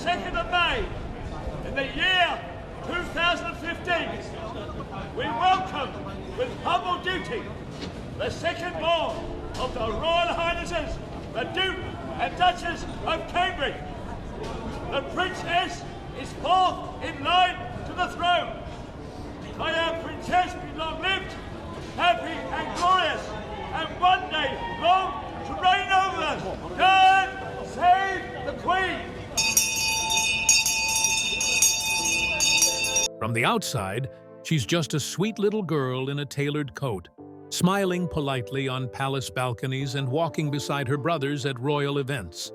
2nd of May, in the year 2015, we welcome with humble duty the second born of the Royal Highnesses, the Duke and Duchess of Cambridge. The Princess is fourth in line to the throne. May our Princess be long-lived, happy and glorious, and one day long to reign over us. God save the Queen! From the outside, she's just a sweet little girl in a tailored coat, smiling politely on palace balconies and walking beside her brothers at royal events.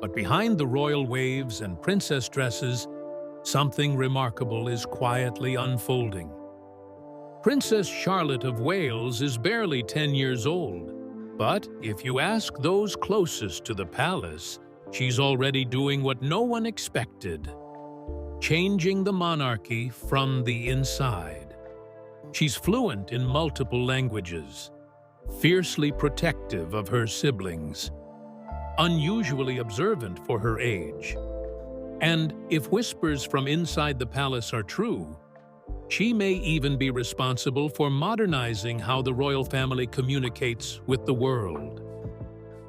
But behind the royal waves and princess dresses, something remarkable is quietly unfolding. Princess Charlotte of Wales is barely 10 years old, but if you ask those closest to the palace, she's already doing what no one expected: changing the monarchy from the inside. She's fluent in multiple languages, fiercely protective of her siblings, unusually observant for her age. And if whispers from inside the palace are true, she may even be responsible for modernizing how the royal family communicates with the world.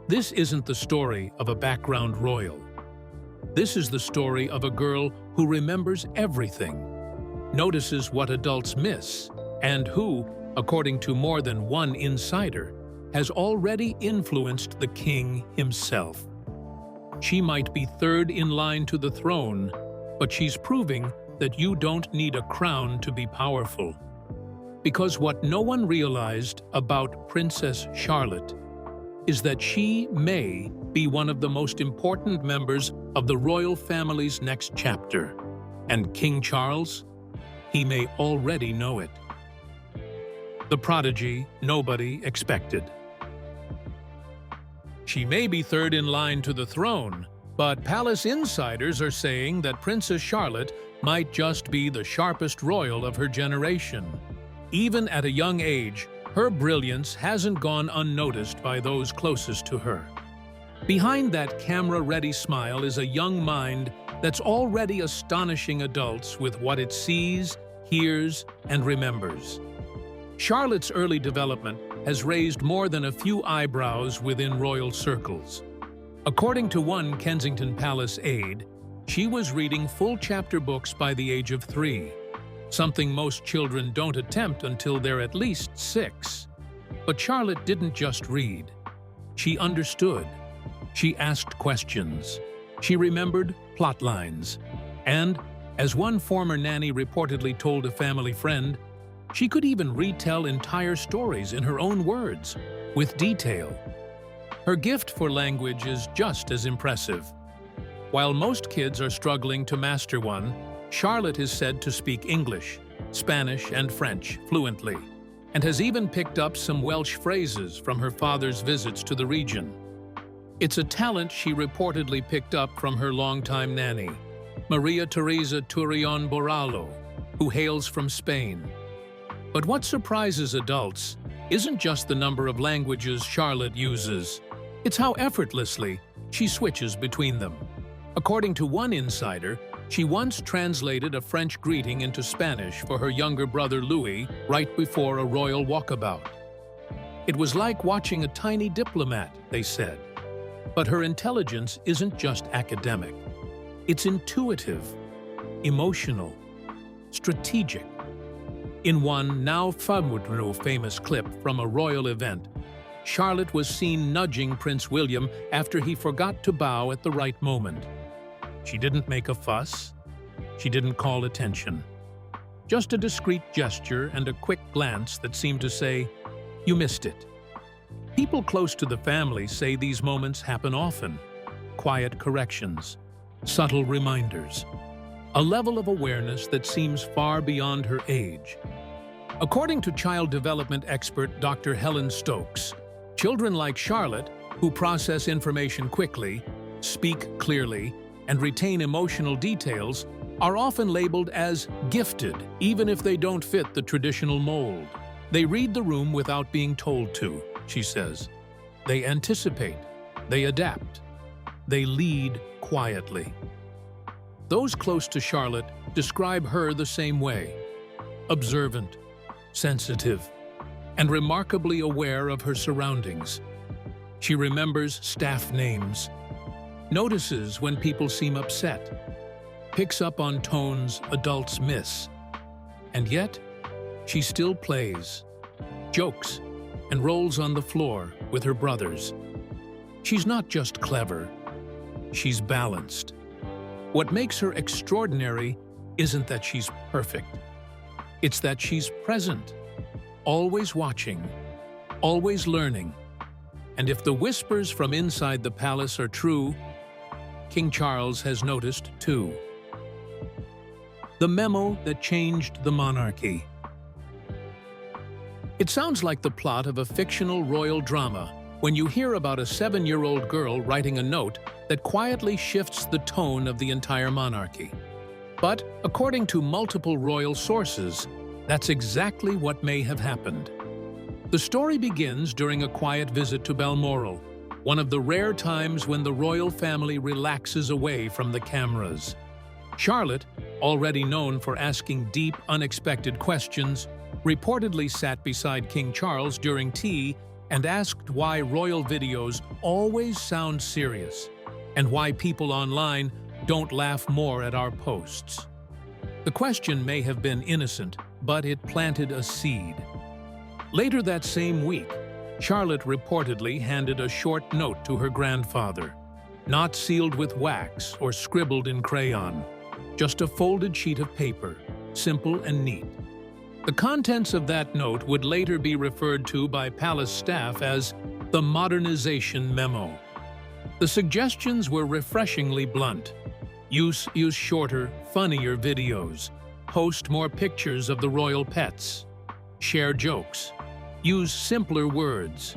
This isn't the story of a background royal. This is the story of a girl who remembers everything, notices what adults miss, and who, according to more than one insider, has already influenced the king himself. She might be third in line to the throne, but she's proving that you don't need a crown to be powerful. Because what no one realized about Princess Charlotte is that she may be one of the most important members of the royal family's next chapter. And King Charles, he may already know it. The prodigy nobody expected. She may be third in line to the throne, but palace insiders are saying that Princess Charlotte might just be the sharpest royal of her generation. Even at a young age, her brilliance hasn't gone unnoticed by those closest to her. Behind that camera-ready smile is a young mind that's already astonishing adults with what it sees, hears, and remembers. Charlotte's early development has raised more than a few eyebrows within royal circles. According to one Kensington Palace aide, she was reading full chapter books by the age of 3, something most children don't attempt until they're at least 6. But Charlotte didn't just read. She understood. She asked questions. She remembered plot lines. And, as one former nanny reportedly told a family friend, she could even retell entire stories in her own words, with detail. Her gift for language is just as impressive. While most kids are struggling to master one, Charlotte is said to speak English, Spanish, and French fluently, and has even picked up some Welsh phrases from her father's visits to the region. It's a talent she reportedly picked up from her longtime nanny, Maria Teresa Turrion Borrallo, who hails from Spain. But what surprises adults isn't just the number of languages Charlotte uses, it's how effortlessly she switches between them. According to one insider, she once translated a French greeting into Spanish for her younger brother Louis right before a royal walkabout. It was like watching a tiny diplomat, they said. But her intelligence isn't just academic. It's intuitive, emotional, strategic. In one now famous clip from a royal event, Charlotte was seen nudging Prince William after he forgot to bow at the right moment. She didn't make a fuss. She didn't call attention. Just a discreet gesture and a quick glance that seemed to say, "You missed it." People close to the family say these moments happen often. Quiet corrections, subtle reminders, a level of awareness that seems far beyond her age. According to child development expert Dr. Helen Stokes, children like Charlotte, who process information quickly, speak clearly, and retain emotional details, are often labeled as gifted, even if they don't fit the traditional mold. They read the room without being told to, she says. They anticipate, they adapt, they lead quietly. Those close to Charlotte describe her the same way: observant, sensitive, and remarkably aware of her surroundings. She remembers staff names, notices when people seem upset, picks up on tones adults miss, and yet she still plays, jokes, and rolls on the floor with her brothers. She's not just clever, she's balanced. What makes her extraordinary isn't that she's perfect. It's that she's present, always watching, always learning. And if the whispers from inside the palace are true, King Charles has noticed too. The memo that changed the monarchy. It sounds like the plot of a fictional royal drama when you hear about a 7-year-old girl writing a note that quietly shifts the tone of the entire monarchy. But according to multiple royal sources, that's exactly what may have happened. The story begins during a quiet visit to Balmoral, one of the rare times when the royal family relaxes away from the cameras. Charlotte, already known for asking deep, unexpected questions, reportedly sat beside King Charles during tea and asked why royal videos always sound serious and why people online don't laugh more at our posts. The question may have been innocent, but it planted a seed. Later that same week, Charlotte reportedly handed a short note to her grandfather, not sealed with wax or scribbled in crayon, just a folded sheet of paper, simple and neat. The contents of that note would later be referred to by palace staff as the Modernization memo. The suggestions were refreshingly blunt. Use shorter, funnier videos. Post more pictures of the royal pets. Share jokes. Use simpler words.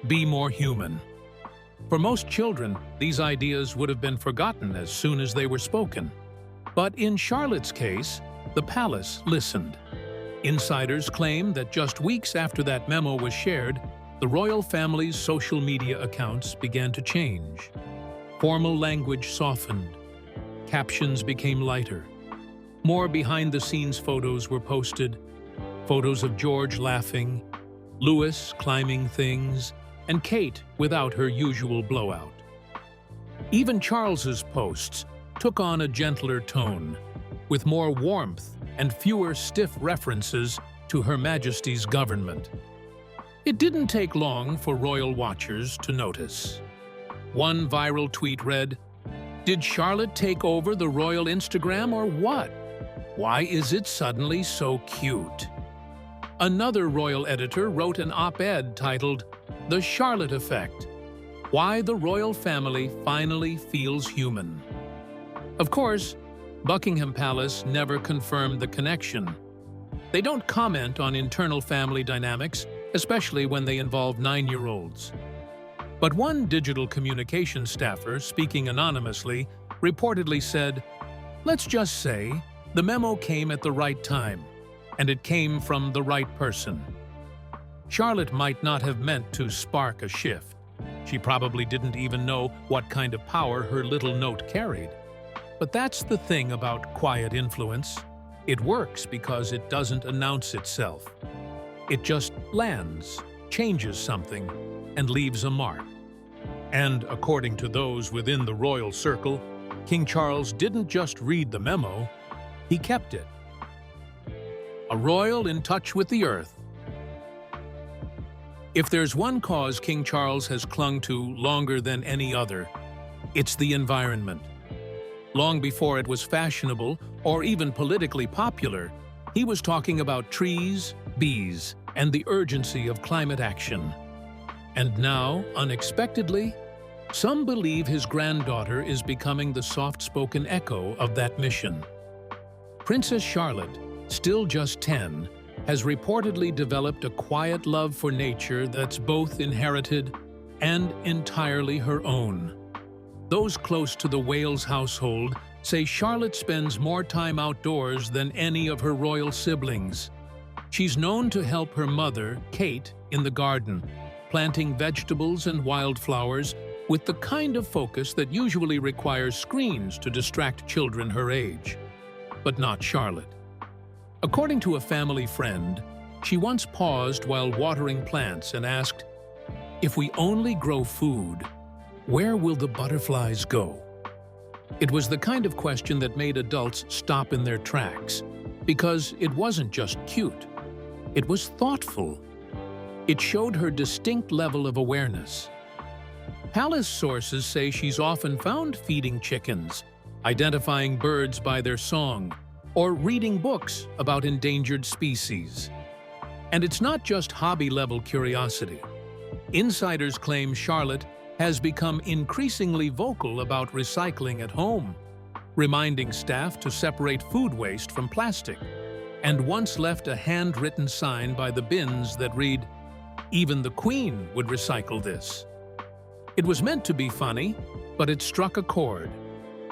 Be more human. For most children, these ideas would have been forgotten as soon as they were spoken. But in Charlotte's case, the palace listened. Insiders claim that just weeks after that memo was shared, the royal family's social media accounts began to change. Formal language softened. Captions became lighter. More behind-the-scenes photos were posted. Photos of George laughing, Louis climbing things, and Kate without her usual blowout. Even Charles's posts took on a gentler tone, with more warmth and fewer stiff references to Her Majesty's government. It didn't take long for royal watchers to notice. One viral tweet read, "Did Charlotte take over the royal Instagram or what? Why is it suddenly so cute?" Another royal editor wrote an op-ed titled, "The Charlotte Effect: Why the Royal Family Finally Feels Human." Of course, Buckingham Palace never confirmed the connection. They don't comment on internal family dynamics, especially when they involve 9-year-olds. But one digital communication staffer, speaking anonymously, reportedly said, "Let's just say the memo came at the right time, and it came from the right person." Charlotte might not have meant to spark a shift. She probably didn't even know what kind of power her little note carried. But that's the thing about quiet influence. It works because it doesn't announce itself. It just lands, changes something, and leaves a mark. And according to those within the royal circle, King Charles didn't just read the memo, he kept it. A royal in touch with the earth. If there's one cause King Charles has clung to longer than any other, it's the environment. Long before it was fashionable or even politically popular, he was talking about trees, bees, and the urgency of climate action. And now, unexpectedly, some believe his granddaughter is becoming the soft-spoken echo of that mission. Princess Charlotte, still just 10, has reportedly developed a quiet love for nature that's both inherited and entirely her own. Those close to the Wales household say Charlotte spends more time outdoors than any of her royal siblings. She's known to help her mother, Kate, in the garden, planting vegetables and wildflowers with the kind of focus that usually requires screens to distract children her age. But not Charlotte. According to a family friend, she once paused while watering plants and asked, "If we only grow food, where will the butterflies go?" It was the kind of question that made adults stop in their tracks, because it wasn't just cute. It was thoughtful. It showed her distinct level of awareness. Palace sources say she's often found feeding chickens, identifying birds by their song, or reading books about endangered species. And it's not just hobby-level curiosity. Insiders claim Charlotte has become increasingly vocal about recycling at home, reminding staff to separate food waste from plastic, and once left a handwritten sign by the bins that read, "Even the Queen would recycle this." It was meant to be funny, but it struck a chord.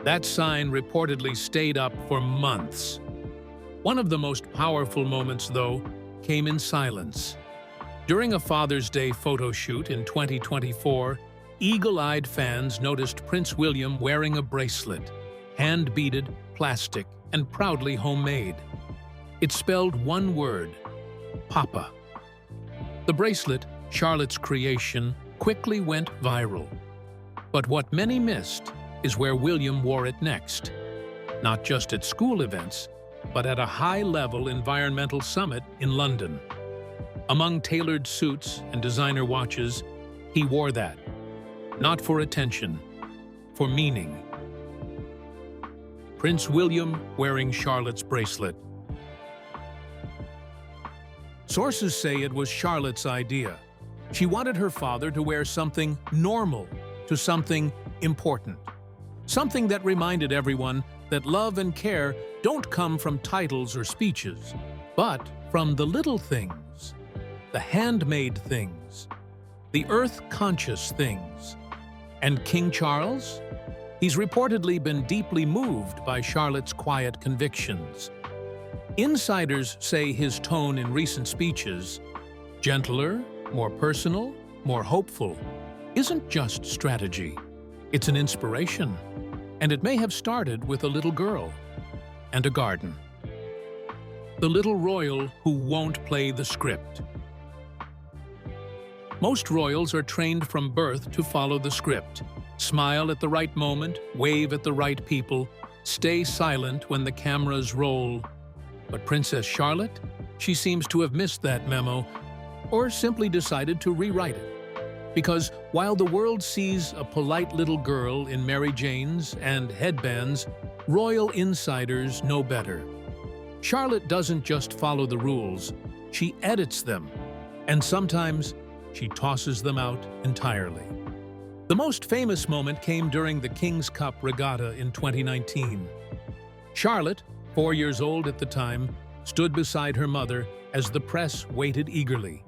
That sign reportedly stayed up for months. One of the most powerful moments, though, came in silence. During a Father's Day photo shoot in 2024, eagle-eyed fans noticed Prince William wearing a bracelet, hand-beaded, plastic, and proudly homemade. It spelled one word: Papa. The bracelet, Charlotte's creation, quickly went viral. But what many missed is where William wore it next. Not just at school events, but at a high-level environmental summit in London. Among tailored suits and designer watches, he wore that. Not for attention, for meaning. Prince William wearing Charlotte's bracelet. Sources say it was Charlotte's idea. She wanted her father to wear something normal to something important. Something that reminded everyone that love and care don't come from titles or speeches, but from the little things, the handmade things, the earth-conscious things. And King Charles? He's reportedly been deeply moved by Charlotte's quiet convictions. Insiders say his tone in recent speeches, gentler, more personal, more hopeful, isn't just strategy. It's an inspiration. And it may have started with a little girl and a garden. The little royal who won't play the script. Most royals are trained from birth to follow the script. Smile at the right moment, wave at the right people, stay silent when the cameras roll. But Princess Charlotte? She seems to have missed that memo, or simply decided to rewrite it. Because while the world sees a polite little girl in Mary Janes and headbands, royal insiders know better. Charlotte doesn't just follow the rules, she edits them, and sometimes she tosses them out entirely. The most famous moment came during the King's Cup regatta in 2019. Charlotte, 4 years old at the time, stood beside her mother as the press waited eagerly.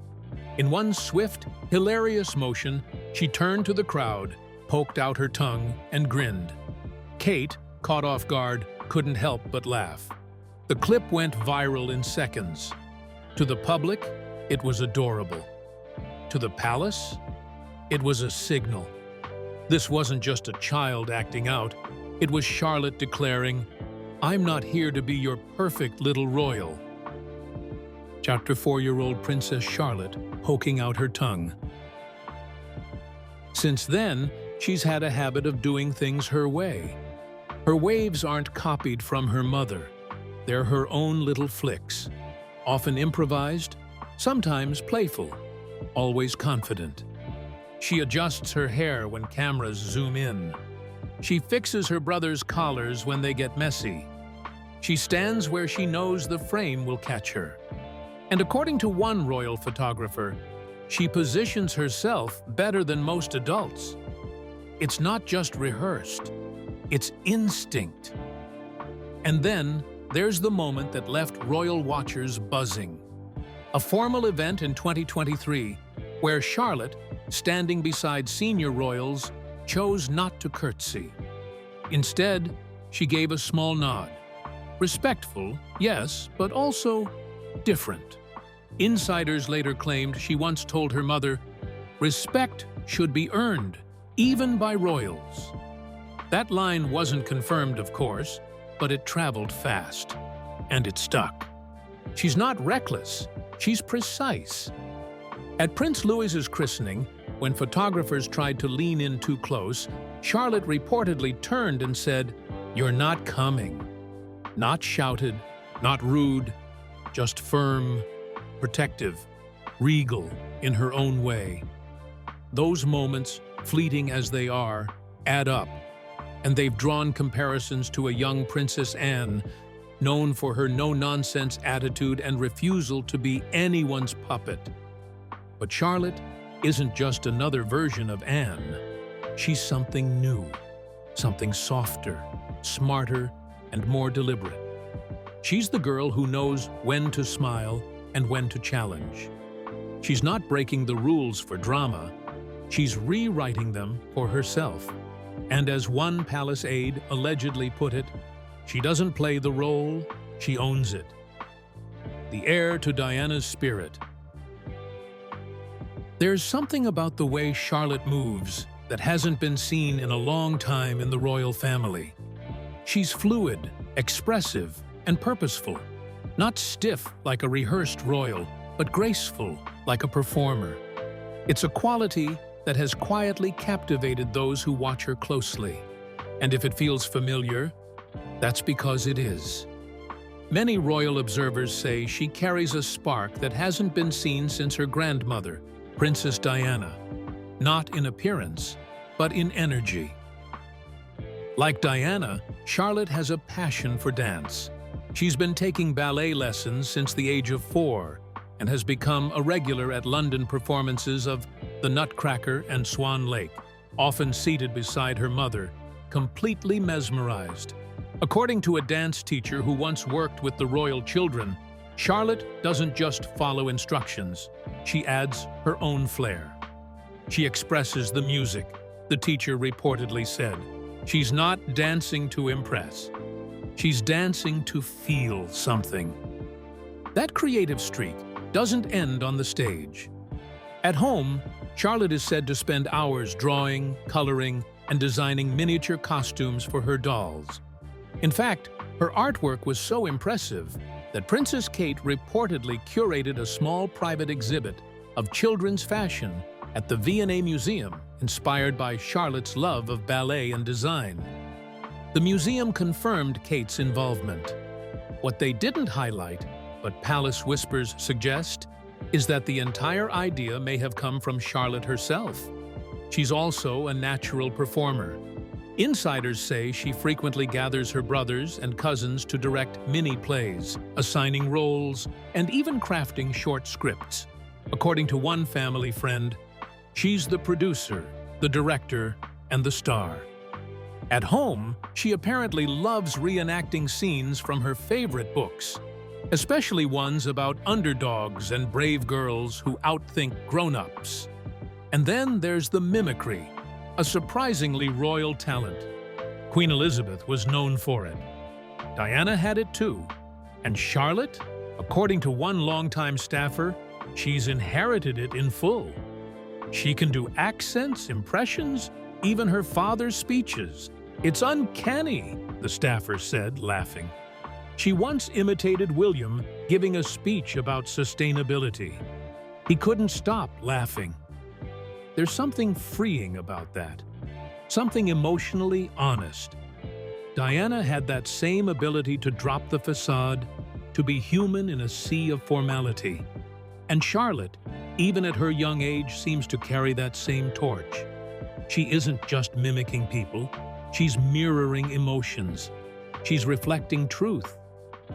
In one swift, hilarious motion, she turned to the crowd, poked out her tongue, and grinned. Kate, caught off guard, couldn't help but laugh. The clip went viral in seconds. To the public, it was adorable. To the palace, it was a signal. This wasn't just a child acting out, it was Charlotte declaring, "I'm not here to be your perfect little royal." Chapter 4-year-old Princess Charlotte poking out her tongue. Since then, she's had a habit of doing things her way. Her waves aren't copied from her mother. They're her own little flicks, often improvised, sometimes playful, always confident. She adjusts her hair when cameras zoom in. She fixes her brother's collars when they get messy. She stands where she knows the frame will catch her. And according to one royal photographer, she positions herself better than most adults. It's not just rehearsed, it's instinct. And then there's the moment that left royal watchers buzzing. A formal event in 2023 where Charlotte, standing beside senior royals, chose not to curtsy. Instead, she gave a small nod. Respectful, yes, but also different. Insiders later claimed she once told her mother, "Respect should be earned, even by royals. That line wasn't confirmed, of course, but it traveled fast, and it stuck. She's not reckless, she's precise. At Prince Louis's christening, when photographers tried to lean in too close, Charlotte reportedly turned and said, "You're not coming." Not shouted, not rude, just firm, protective, regal in her own way. Those moments, fleeting as they are, add up, and they've drawn comparisons to a young Princess Anne, known for her no-nonsense attitude and refusal to be anyone's puppet. But Charlotte isn't just another version of Anne. She's something new, something softer, smarter, and more deliberate. She's the girl who knows when to smile and when to challenge. She's not breaking the rules for drama, she's rewriting them for herself. And as one palace aide allegedly put it, she doesn't play the role, she owns it. The heir to Diana's spirit. There's something about the way Charlotte moves that hasn't been seen in a long time in the royal family. She's fluid, expressive, and purposeful. Not stiff like a rehearsed royal, but graceful like a performer. It's a quality that has quietly captivated those who watch her closely. And if it feels familiar, that's because it is. Many royal observers say she carries a spark that hasn't been seen since her grandmother, Princess Diana. Not in appearance, but in energy. Like Diana, Charlotte has a passion for dance. She's been taking ballet lessons since the age of 4 and has become a regular at London performances of The Nutcracker and Swan Lake, often seated beside her mother, completely mesmerized. According to a dance teacher who once worked with the royal children, Charlotte doesn't just follow instructions, she adds her own flair. She expresses the music, the teacher reportedly said. She's not dancing to impress. She's dancing to feel something. That creative streak doesn't end on the stage. At home, Charlotte is said to spend hours drawing, coloring, and designing miniature costumes for her dolls. In fact, her artwork was so impressive that Princess Kate reportedly curated a small private exhibit of children's fashion at the V&A Museum, inspired by Charlotte's love of ballet and design. The museum confirmed Kate's involvement. What they didn't highlight, but Palace Whispers suggest, is that the entire idea may have come from Charlotte herself. She's also a natural performer. Insiders say she frequently gathers her brothers and cousins to direct mini-plays, assigning roles, and even crafting short scripts. According to one family friend, she's the producer, the director, and the star. At home, she apparently loves reenacting scenes from her favorite books, especially ones about underdogs and brave girls who outthink grown-ups. And then there's the mimicry, a surprisingly royal talent. Queen Elizabeth was known for it. Diana had it too. And Charlotte, according to one longtime staffer, she's inherited it in full. She can do accents, impressions, even her father's speeches. It's uncanny, the staffer said, laughing. She once imitated William giving a speech about sustainability. He couldn't stop laughing. There's something freeing about that, something emotionally honest. Diana had that same ability to drop the facade, to be human in a sea of formality. And Charlotte, even at her young age, seems to carry that same torch. She isn't just mimicking people, she's mirroring emotions. She's reflecting truth.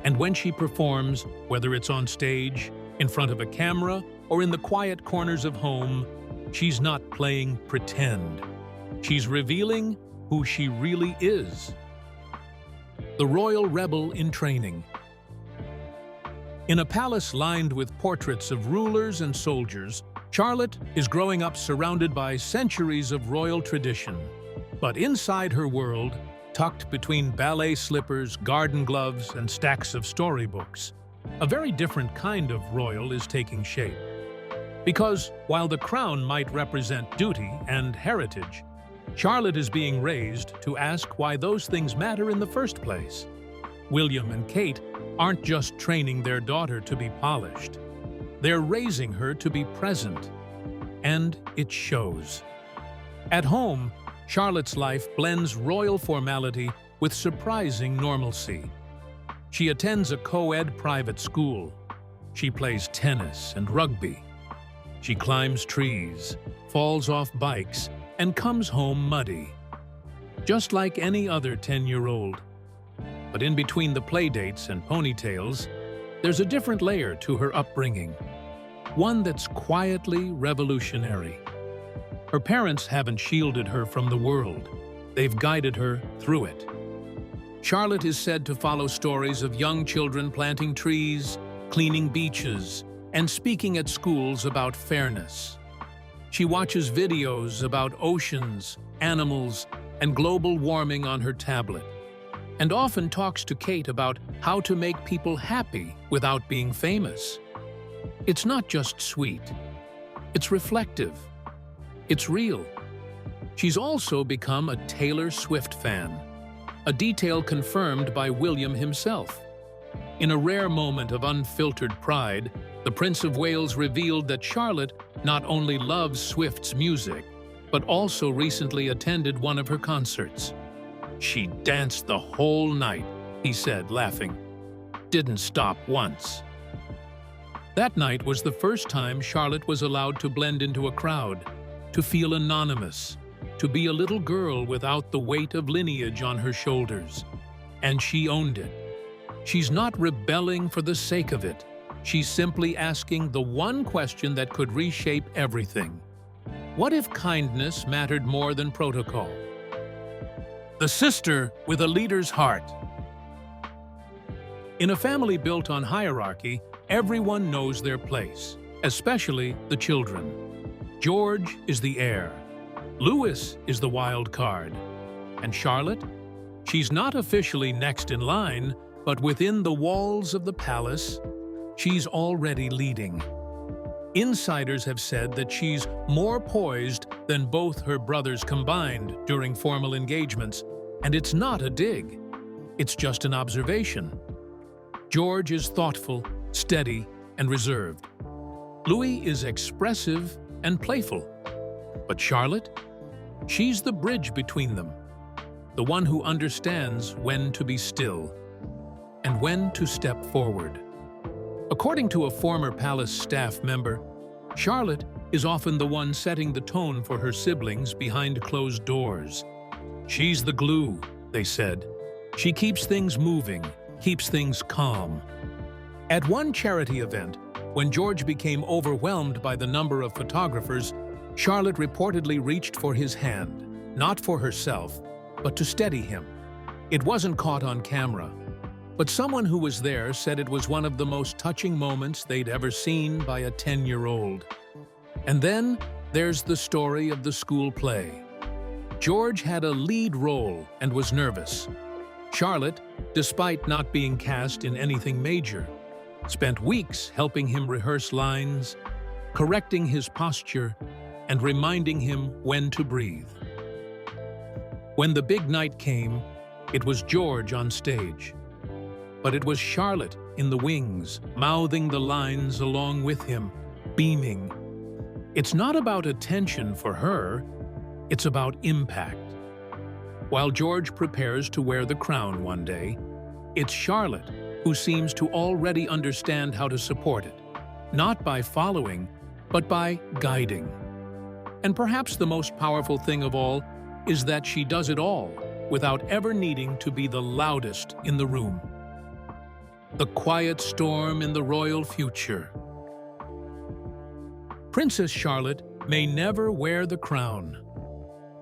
And when she performs, whether it's on stage, in front of a camera, or in the quiet corners of home, she's not playing pretend. She's revealing who she really is. The royal rebel in training. In a palace lined with portraits of rulers and soldiers, Charlotte is growing up surrounded by centuries of royal tradition. But inside her world, tucked between ballet slippers, garden gloves, and stacks of storybooks, a very different kind of royal is taking shape. Because while the crown might represent duty and heritage, Charlotte is being raised to ask why those things matter in the first place. William and Kate aren't just training their daughter to be polished. They're raising her to be present. And it shows. At home, Charlotte's life blends royal formality with surprising normalcy. She attends a co-ed private school. She plays tennis and rugby. She climbs trees, falls off bikes, and comes home muddy. Just like any other 10-year-old. But in between the playdates and ponytails, there's a different layer to her upbringing. One that's quietly revolutionary. Her parents haven't shielded her from the world. They've guided her through it. Charlotte is said to follow stories of young children planting trees, cleaning beaches, and speaking at schools about fairness. She watches videos about oceans, animals, and global warming on her tablet, and often talks to Kate about how to make people happy without being famous. It's not just sweet. It's reflective. It's real. She's also become a Taylor Swift fan, a detail confirmed by William himself. In a rare moment of unfiltered pride, the Prince of Wales revealed that Charlotte not only loves Swift's music, but also recently attended one of her concerts. "She danced the whole night," he said, laughing. "Didn't stop once." That night was the first time Charlotte was allowed to blend into a crowd, to feel anonymous, to be a little girl without the weight of lineage on her shoulders. And she owned it. She's not rebelling for the sake of it. She's simply asking the one question that could reshape everything. What if kindness mattered more than protocol? The sister with a leader's heart. In a family built on hierarchy, everyone knows their place, especially the children. George is the heir. Louis is the wild card. And Charlotte? She's not officially next in line, but within the walls of the palace, she's already leading. Insiders have said that she's more poised than both her brothers combined during formal engagements, and it's not a dig. It's just an observation. George is thoughtful, steady, and reserved. Louis is expressive and playful. But Charlotte? She's the bridge between them, the one who understands when to be still and when to step forward. According to a former palace staff member, Charlotte is often the one setting the tone for her siblings behind closed doors. She's the glue, they said. She keeps things moving, keeps things calm. At one charity event, when George became overwhelmed by the number of photographers, Charlotte reportedly reached for his hand, not for herself, but to steady him. It wasn't caught on camera, but someone who was there said it was one of the most touching moments they'd ever seen by a 10-year-old. And then there's the story of the school play. George had a lead role and was nervous. Charlotte, despite not being cast in anything major, spent weeks helping him rehearse lines, correcting his posture, and reminding him when to breathe. When the big night came, it was George on stage. But it was Charlotte in the wings, mouthing the lines along with him, beaming. It's not about attention for her, it's about impact. While George prepares to wear the crown one day, it's Charlotte who seems to already understand how to support it, not by following, but by guiding. And perhaps the most powerful thing of all is that she does it all without ever needing to be the loudest in the room. The quiet storm in the royal future. Princess Charlotte may never wear the crown.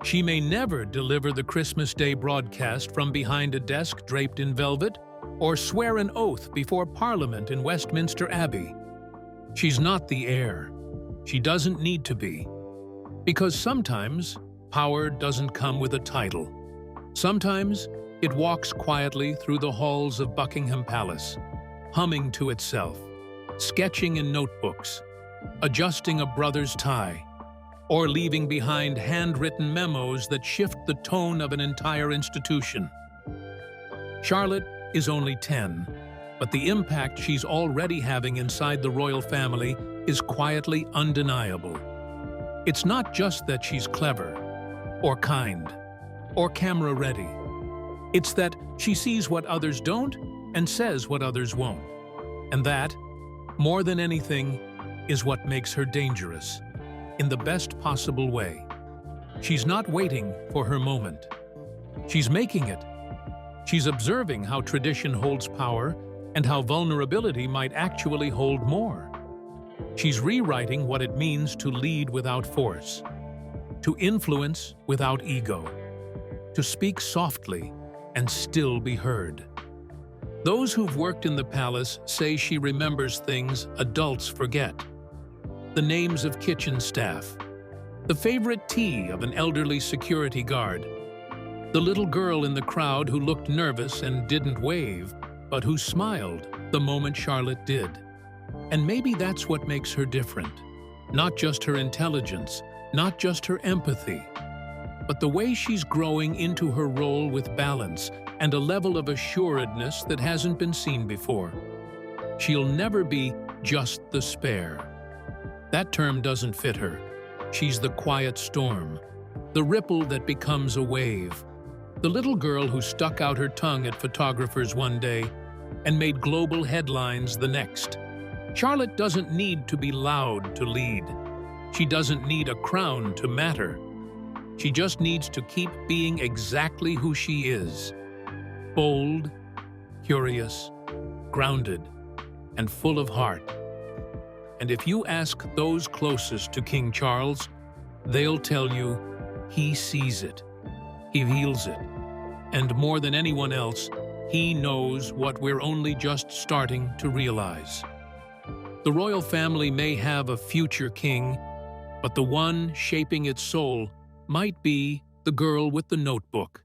She may never deliver the Christmas Day broadcast from behind a desk draped in velvet, or swear an oath before Parliament in Westminster Abbey. She's not the heir. She doesn't need to be. Because sometimes, power doesn't come with a title. Sometimes, it walks quietly through the halls of Buckingham Palace, humming to itself, sketching in notebooks, adjusting a brother's tie, or leaving behind handwritten memos that shift the tone of an entire institution. Charlotte is only 10, but the impact she's already having inside the royal family is quietly undeniable. It's not just that she's clever, or kind, or camera-ready. It's that she sees what others don't and says what others won't. And that, more than anything, is what makes her dangerous, in the best possible way. She's not waiting for her moment. She's making it. She's observing how tradition holds power and how vulnerability might actually hold more. She's rewriting what it means to lead without force, to influence without ego, to speak softly and still be heard. Those who've worked in the palace say she remembers things adults forget. The names of kitchen staff, the favorite tea of an elderly security guard, the little girl in the crowd who looked nervous and didn't wave, but who smiled the moment Charlotte did. And maybe that's what makes her different. Not just her intelligence, not just her empathy, but the way she's growing into her role with balance and a level of assuredness that hasn't been seen before. She'll never be just the spare. That term doesn't fit her. She's the quiet storm, the ripple that becomes a wave, the little girl who stuck out her tongue at photographers one day and made global headlines the next. Charlotte doesn't need to be loud to lead. She doesn't need a crown to matter. She just needs to keep being exactly who she is. Bold, curious, grounded, and full of heart. And if you ask those closest to King Charles, they'll tell you he sees it, he feels it, and more than anyone else, he knows what we're only just starting to realize. The royal family may have a future king, but the one shaping its soul might be the girl with the notebook.